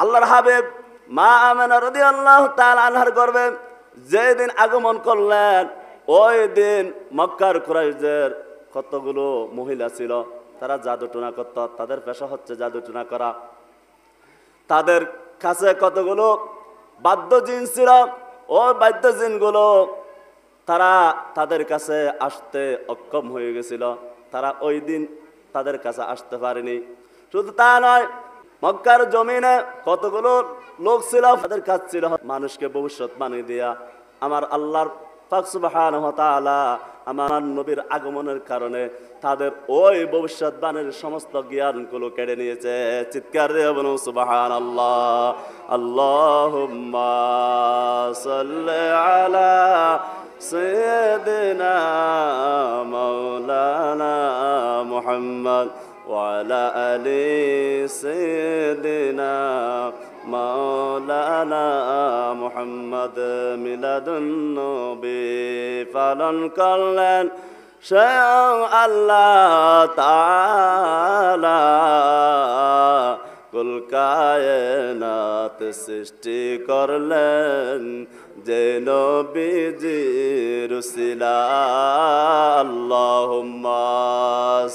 আল্লাহর হাবিব মা আমেনা রাদিয়াল্লাহু তাআলা আনহার গর্ভে যেদিন আগমন করলেন, ওই দিন মক্কার কুরাইশদের কতগুলো মহিলা ছিল, তারা জাদুটোনা করত। তাদের পেশা হচ্ছে জাদুটোনা করা। তাদের কাছে কতগুলো বাদ্যজিন ছিল। ওই বাদ্যজিনগুলো তারা তাদের কাছে আসতে অক্ষম হয়ে গেছিল। তারা ওই দিন তাদের কাছে আসতে পারেনি। শুধু তা নয়, মক্কার জমিনে কতগুলো লোক ছিল, তাদের কাজ ছিল মানুষকে ভবিষ্যৎবাণী দিয়া। আমার আল্লাহর পাক সুবহানাহু ওয়া তাআলা আমার নবীর আগমনের কারণে তাদের ওই ভবিষ্যৎবাণীর সমস্ত জ্ঞানগুলো কেড়ে নিয়েছে। চিৎকার দিয়ে বলুন সুবহানাল্লাহ। আল্লাহুম্মা সাল্লি আলা সাইয়্যিদিনা মাওলানা মুহাম্মদ ওয়া আলা আলি সাইয়্যিদিনা মাওলানা মুহাম্মদ। মিলাদুন নবী পালন করলেন স্বয়ং আল্লাহ তাআলা। কুল কায়নাত সৃষ্টি করলেন যে নবীজির উসিলা। আল্লাহুম্মা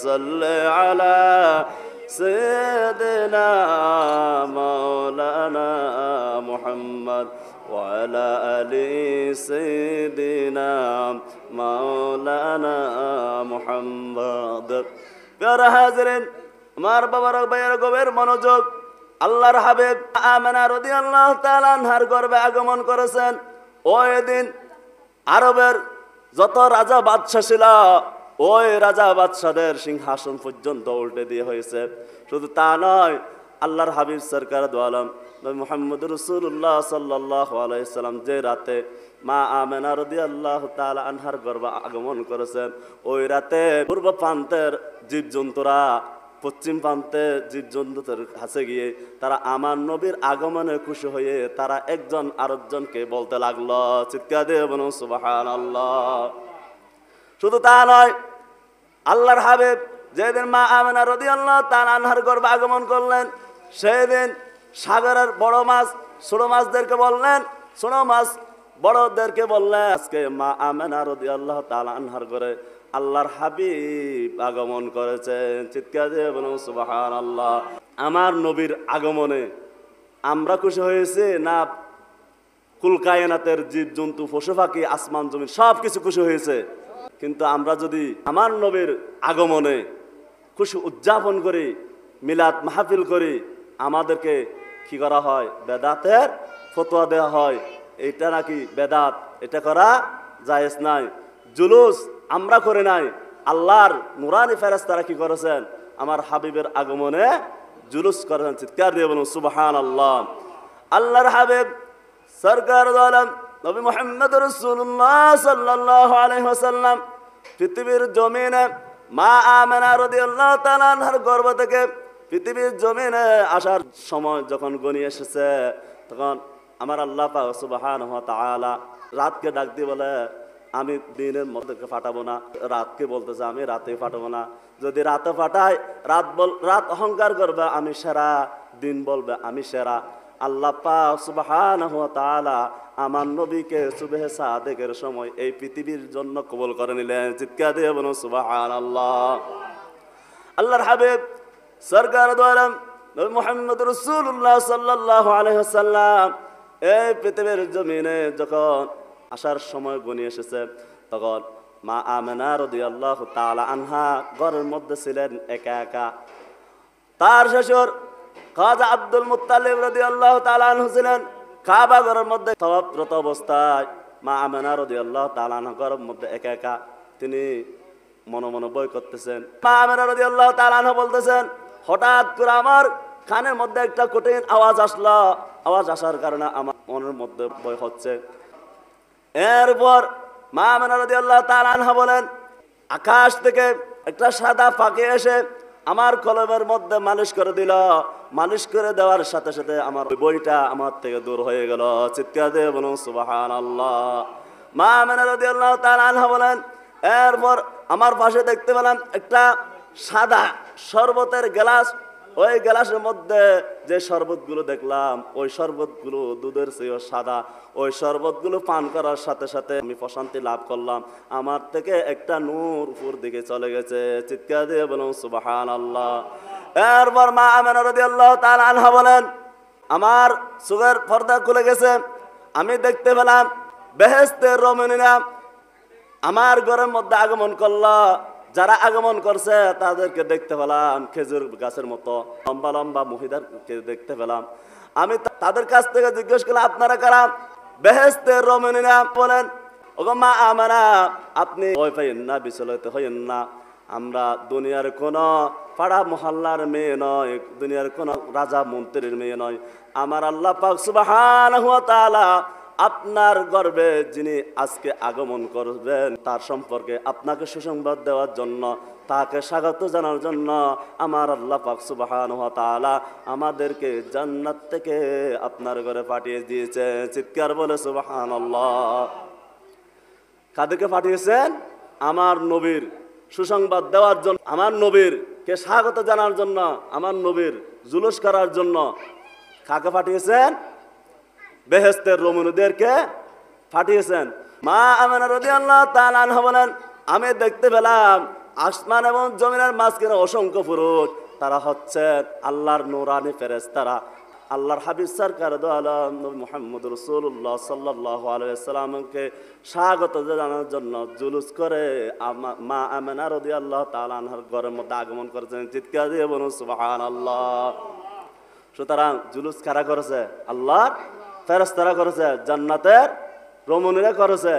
সাল্লি আলা সাইয়্যিদিনা মাওলানা মুহাম্মদ ওয়া আলা আলি সাইয়্যিদিনা মাওলানা মুহাম্মদ। প্যারা হাজিরিন, আমার বাবার ভাইয়ের গভীর মনোযোগ। আল্লাহর হাবিব আমেনা রাদিয়াল্লাহু তাআলা আনহার গর্ভে আগমন করেছেন। ওই দিন আরবের যত রাজা বাদশা ছিল, ওই রাজা বাদশাদের সিংহাসন পর্যন্ত উল্টে দিয়ে হয়েছে। শুধু তা নয়, আল্লাহর হাবিব সরকার দু আলম নবী মুহাম্মদ রাসূলুল্লাহ সাল্লাল্লাহু আলাইহি সাল্লাম যে রাতে মা আমেনা রাদিয়াল্লাহু তাআলা আনহার গর্ভে আগমন করেছেন, ওই রাতে পূর্ব প্রান্তের জীবজন্তুরা পশ্চিম প্রান্তে জীবজন্তুদের কাছে গিয়ে তারা আমার নবীর আগমনে খুশি হয়ে তারা একজন আরেকজনকে বলতে লাগলো, চিৎকার দিয়ে বলুন সুবহানাল্লাহ। শুধু তা নয়, আল্লাহর হাবিব যেদিন মা আমেনা রাদিয়াল্লাহু তাআলা আনহার গর্ভে আগমন করলেন, সেদিন সাগরের বড় মাছ ছোট মাছদেরকে বললেন, ছোট মাছ বড়দেরকে বললেন, আজকে মা আমেনা রাদিয়াল্লাহু তাআলা আনহার ঘরে আল্লাহর হাবিব আগমন করেছেন। চিৎকার দিয়ে বলুন সুবহানাল্লাহ। আমার নবীর আগমনে আমরা খুশি হয়েছি না কুল কায়নাতের জীবজন্তু পশু পাখি আসমান জমিন সব কিছু খুশি হয়েছে? কিন্তু আমরা যদি আমার নবীর আগমনে খুশি উদযাপন করি, মিলাদ মাহফিল করি, আমাদেরকে কি করা হয়? বেদাতের ফতোয়া দেওয়া হয়, এটা নাকি বেদাত, এটা করা জায়েজ নাই। জুলুস আমরা করে নাই, আল্লাহর নুরানি ফেরেশতারা কি করেছেন? আমার হাবিবের আগমনে জুলুস করেছেন। চিৎকার দিয়ে বলুন সুবহানাল্লাহ। আল্লাহর হাবিব সরকার দু আলম নবী মুহাম্মদ রাসূলুল্লাহ সাল্লাল্লাহু আলাইহি ওয়াসাল্লাম পৃথিবীর জমিনে মা আমেনা রাদিয়াল্লাহু তাআলা আনহার গর্ভ থেকে পৃথিবীর জমিনে আসার সময় যখন গনিয়ে এসেছে, তখন আমার আল্লাহ পাক সুবহানাহু ওয়া তাআলা রাতকে ডাক দিয়ে বলে, আমি দিনের মধ্যে ফাটাবো না। রাতকে বলতেছে, আমি রাতে ফাটাবো না। যদি রাতে ফাটাই, রাত অহংকার করবে আমি সেরা, দিন বলবে আমি সেরা। আল্লাহ পাক সুবহানাহু ওয়া তাআলা আমার নবীকে সুবহে সাদেকের সময় এই পৃথিবীর জন্য কবুল করে নিলেন। চিৎকার দিয়ে বলুন সুবহানাল্লাহ। আল্লাহর হাবিব সরকার দু আলম নবী মুহাম্মদ রাসূলুল্লাহ সাল্লাল্লাহু আলাইহি ওয়াসাল্লাম এই পৃথিবীর জমিনে যখন আসার সময় গনিয়ে এসেছে, তখন মা আমেনা রাদিয়াল্লাহু তাআলা আনহা ঘরের মধ্যে ছিলেন একা একা। তার শ্বশুর খাজা আব্দুল মুত্তালিব রাদিয়াল্লাহু তাআলা আনহু ছিলেন কাবা ঘরের মধ্যে তওয়াফরত অবস্থায়। মা আমেনা রাদিয়াল্লাহু তাআলা আনহা ঘরের মধ্যে একা একা, তিনি মনে মনে বই করতেছেন। মা আমেনা রাদিয়াল্লাহু তাআলা আনহা বলতেছেন, হঠাৎ করে আমার কানের মধ্যে একটা কঠিন আওয়াজ আসলো। আওয়াজ আসার কারণে আমার মনের মধ্যে ভয় হচ্ছে। এরপর মা আমেনা রাদিয়াল্লাহু তাআলা আনহা বলেন, আকাশ থেকে একটা সাদা পাখি এসে আমার কলবের মধ্যে মালিশ করে দিল। মালিশ করে দেওয়ার সাথে সাথে আমার বইটা আমার থেকে দূর হয়ে গেল। চিৎকার দিয়ে বলুন সুবহানাল্লাহ। মা আমেনা রাদিয়াল্লাহু তাআলা আনহা বলেন, এরপর আমার পাশে দেখতে পেলাম একটা সাদা শরবতের গ্লাস, ওই গ্লাসের মধ্যে যে শরবতগুলো দেখলাম ওই শরবতগুলো দুধের চেয়েও সাদা। ওই শরবতগুলো পান করার সাথে সাথে আমি প্রশান্তি লাভ করলাম, আমার থেকে একটা নূর উপর দিকে চলে গেছে। চিৎকার দিয়ে বলুন সুবহানাল্লাহ। এরপর মা আমেনা রাদিয়াল্লাহু তাআলা আনহা বলেন, আমার চোখের পর্দা খুলে গেছে, আমি দেখতে পেলাম বেহেশতের রমণীরা আমার ঘরের মধ্যে আগমন করলো। যারা আগমন করছে তাদেরকে দেখতে পেলাম খেজুর গাছের মতো লম্বা লম্বা মহিলাদেরকে দেখতে পেলাম। আমি তাদের কাছ থেকে জিজ্ঞেস করলাম, আপনারা কারা? বেহেশতের রমণীরা বলেন, ওগো মা আমেনা, আপনি ভয় পাইয়েন না, বিচলিত হইয়েন না, আমরা দুনিয়ার কোন পাড়া মহল্লার মেয়ে নয়, দুনিয়ার কোন রাজা মন্ত্রীর মেয়ে নয়। আমার আল্লাহ পাক সুবহানাহু ওয়া তাআলা আপনার গর্ভে যিনি আজকে আগমন করবেন তার সম্পর্কে আপনাকে সুসংবাদ দেওয়ার জন্য, তাকে স্বাগত জানার জন্য আমার আল্লাহ পাক সুবহানাহু ওয়া তাআলা আমাদেরকে জান্নাত থেকে আপনার ঘরে পাঠিয়ে দিয়েছে। চিৎকার বলে সুবহানাল্লাহ। কাদেরকে পাঠিয়েছেন? আমার নবীর সুসংবাদ দেওয়ার জন্য, আমার নবীর কে স্বাগত জানার জন্য, আমার নবীর জুলুস করার জন্য। কাকে পাঠিয়েছেন? বেহেশতের রমণীদেরকে পাঠিয়েছেন। মা আমেনা রাদিয়াল্লাহু তাআলা আনহা বলেন, আমি দেখতে পেলাম আসমান এবং জমিনের মাঝখানে অসংখ্য পুরুষ, তারা হচ্ছে আল্লাহর নূরানি ফেরেশতারা। আল্লাহর হাবিব সরকার দো আলম নবী মুহাম্মদ রাসূলুল্লাহ সাল্লাল্লাহু আলাইহি ওয়াসাল্লামকে স্বাগত জানানোর জন্য জুলুস করে মা আমেনা রাদিয়াল্লাহু তাআলা আনহার ঘরের মধ্যে আগমন করেছেন। চিৎকার দিয়ে বলুন সুবহানাল্লাহ। সুতরাং জুলুস কারা করেছে? আল্লাহর ফেরেশতারা করেছে, জান্নাতের রমণীরা করেছে।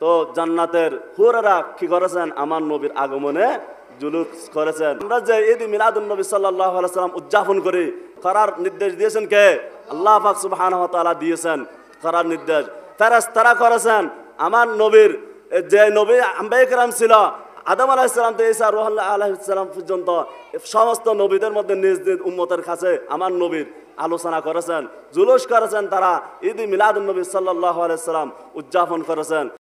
তো জান্নাতের হুরেরা কি করেছেন? আমার নবীর আগমনে জুলুস করেছেন। আমরা যে ঈদ মিলাদুন নবী সাল্লাল্লাহু আলাইহি ওয়াসাল্লাম উদযাপন করি, করার নির্দেশ দিয়েছেন কে? আল্লাহ পাক সুবহানাহু ওয়া তাআলা দিয়েছেন করার নির্দেশ। ফেরেশতারা করেছেন। আমার নবীর যে নবী আম্বিয়া কিরাম ছিল, আদম আলাইহিস সালাম থেকে ঈসা রূহুল্লাহ আলাইহিস সালাম পর্যন্ত সমস্ত নবীদের মধ্যে নিজ নিজ উম্মতের কাছে আমার নবীর আলোচনা করেছেন, জুলুস করেছেন। তারা ঈদ মিলাদুন নবী সাল্লাল্লাহু আলাইহি ওয়াসাল্লাম উদযাপন করেছেন।